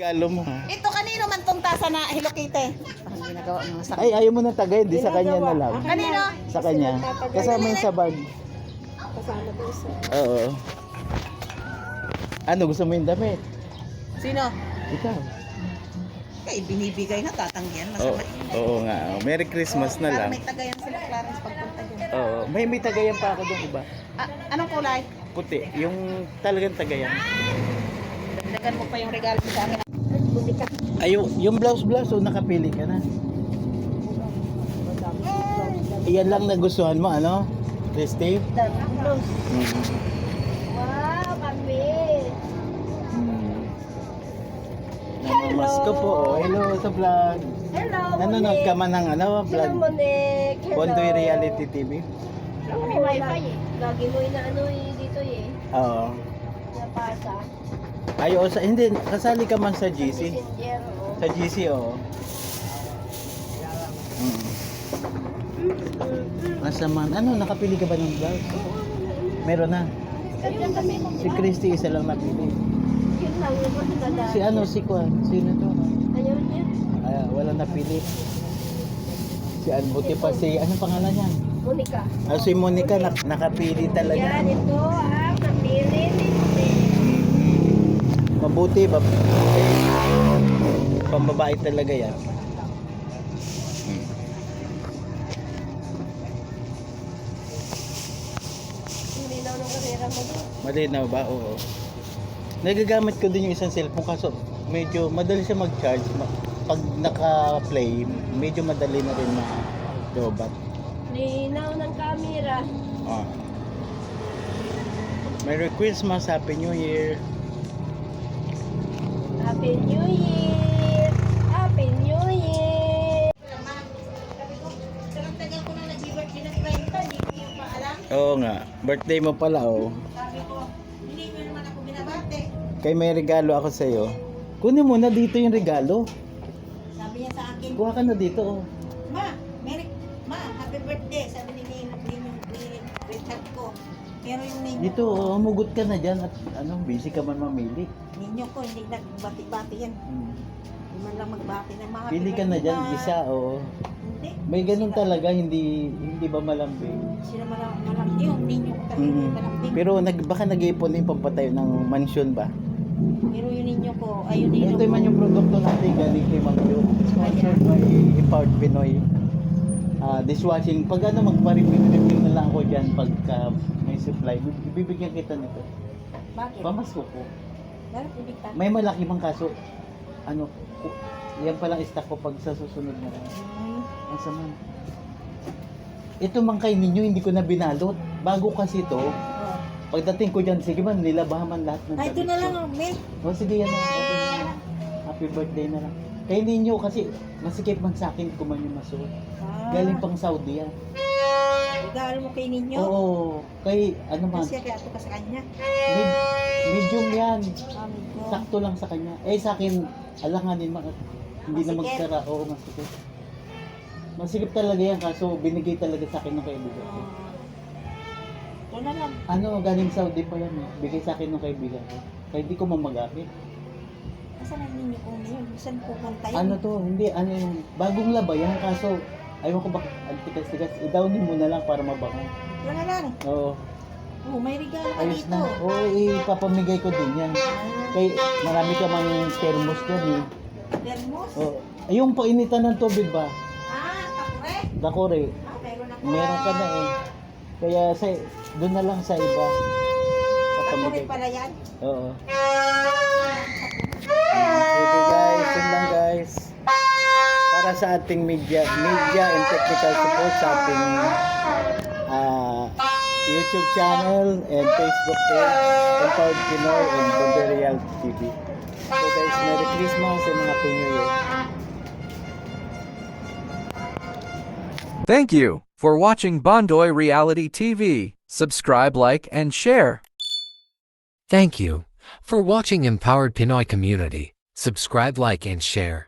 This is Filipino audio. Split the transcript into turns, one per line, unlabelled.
regalo mo ha.
Ito kanino man tong tasa na Hello Kitty? Parang ginagawa ng sa
Ay, ayaw mo na tagay. Di sa kanya na lang.
kanino?
Sa kanya. Kasama yung sa bag.
Kasama doon sa...
Oo. Ano, gusto mo yung damit?
Sino?
Ikaw.
Kay binibigay na tatanggihan
Oo,
masama.
oo nga. Oh. Merry Christmas na lang.
May tagayan sila Clarence pagpunta dyan.
Oo. May tagayan pa ako doon, iba.
Anong kulay?
Puti. Yung talagang tagayan.
Dagdagan mo pa yung regalo mo sa akin.
Butika.
Ay, yung blouse, oh, nakapili ka na. Iyan lang nagustuhan mo, ano? Christy?
Blues.
Mm.
Wow, kami.
Namamas ko po. Oh. Hello sa vlog.
Hello,
Nanonood ka man ng ano,
Hello,
vlog?
Monique. Hello.
Bondoy Reality TV?
Kami wifi eh. Lagi mo inaano dito eh.
Oo.
Napasa.
Ay, oo, hindi. Kasali ka man sa GC.
Messenger, oh.
Sa GC, oo. Asa man. Ano, nakapili ka ba ng vlog? Meron na.
Kanya kami.
Si Christy isa lang napili.
Yun lang yung magdadaan.
Si ano, si Kwan? Sino to?
Ayaw niya.
Ay, wala napili. Si Buti pa si, anong pangalan niya?
Monica.
Si Monica, nakapili talaga.
Yan, ito napili ni Monica.
Mabuti ba? Pambabae talaga yan.
Hindi na nung karera mo doon.
Malinaw ba? Oo. Nagagamit ko din yung isang cellphone kaso medyo madali siya mag-charge. Pag naka-play, medyo madali na rin ma-lobat.
Linaw ng camera.
Ah. Merry Christmas, Happy New Year.
Happy New Year! Happy New Year!
Tagal ko na nag-birthday ng 30, hindi ko yung paalam.
Oo nga, birthday mo pala oh.
Sabi ko, hindi mo naman ako binabate.
Kay may regalo ako sa iyo. Kunin mo na dito yung regalo.
Sabi niya sa akin,
Kuha ka na dito oh.
Ma, happy birthday. Sabi ni Richard ko. Pero yung ninyo
Dito
ko,
oh, humugot ka na diyan at ano, busy ka man mamili.
ninyo ko, hindi nagbati-bati yan. Hindi man lang magbati na mga
Pili ka na diyan isa oh.
Hindi.
May ganun talaga, hindi ba malambing.
Sila malambing. Yung ninyo ko talaga hindi malambing.
Pero baka nag-iipon din pampatayo ng mansion ba?
Pero yung ninyo ko, ayun ninyo
Ito man yung produkto natin galing kay Ma'am Jo. Sponsored by Empowered Pinoy. Dishwashing. Pag ano, magpa-review na lang ako dyan pagka may supply. Bibigyan kita nito.
Bakit?
Pamasko ko.
Dapat ibigtan.
May malaki mang kaso. Ano, yan palang stock ko pag sa susunod na lang. Ang sama. Ito mang kay ninyo, hindi ko na binalot. Bago kasi ito, pagdating ko dyan, sige man, nilabahan man lahat ng
Ay, ito
damit
na
ko.
lang, May.
O sige yan na, okay na yan. Happy birthday na lang. Kay ninyo kasi, masikip man sa akin kung man yung masuot. Galing pang Saudi yan.
Regalo mo kay ninyo?
Oo, kay ano man,
Kasi kaya ito ka sa kanya.
medium yan.
Sabi ko.
Sakto lang sa kanya. Eh sa akin, alanganin hindi na
Masikip.
magsara. Oo, masikip. Masikip talaga yan kaso binigay talaga sa akin ng kaibigan ko.
Ito na lang.
Ano, galing Saudi pa yan eh. Bigay sa akin ng kaibigan ko. Kaya hindi ko mamagamit.
Nasaan ang ninyo ko ngayon? Saan pupunta yun?
Ano to, hindi, ano yung, bagong laba yan kaso, ayaw ko bakit antikas-tikas, i-downin mo na lang para mabango.
Ito na lang.
Oo,
Oh, may regalo ka
ayos
dito.
na. Oo, ipapamigay ko din yan. Kay, marami ka mang thermos dyan eh.
Dermos?
Oo. Yung painitan ng tubig ba?
Takure?
Dakore,
Meron ako.
meron ka na eh. Kaya doon na lang sa iba.
Takure
Papamigay.
pala yan?
Oo. Okay guys, yun lang guys. Para sa ating media and technical support sa ating YouTube channel and Facebook page, Empowered Pinoy and Bondoy Reality TV. So guys, Merry Christmas and Happy New Year.
Thank you for watching Bondoy Reality TV. Subscribe, like, and share.
Thank you for watching Empowered Pinoy Community. Subscribe, like, and share.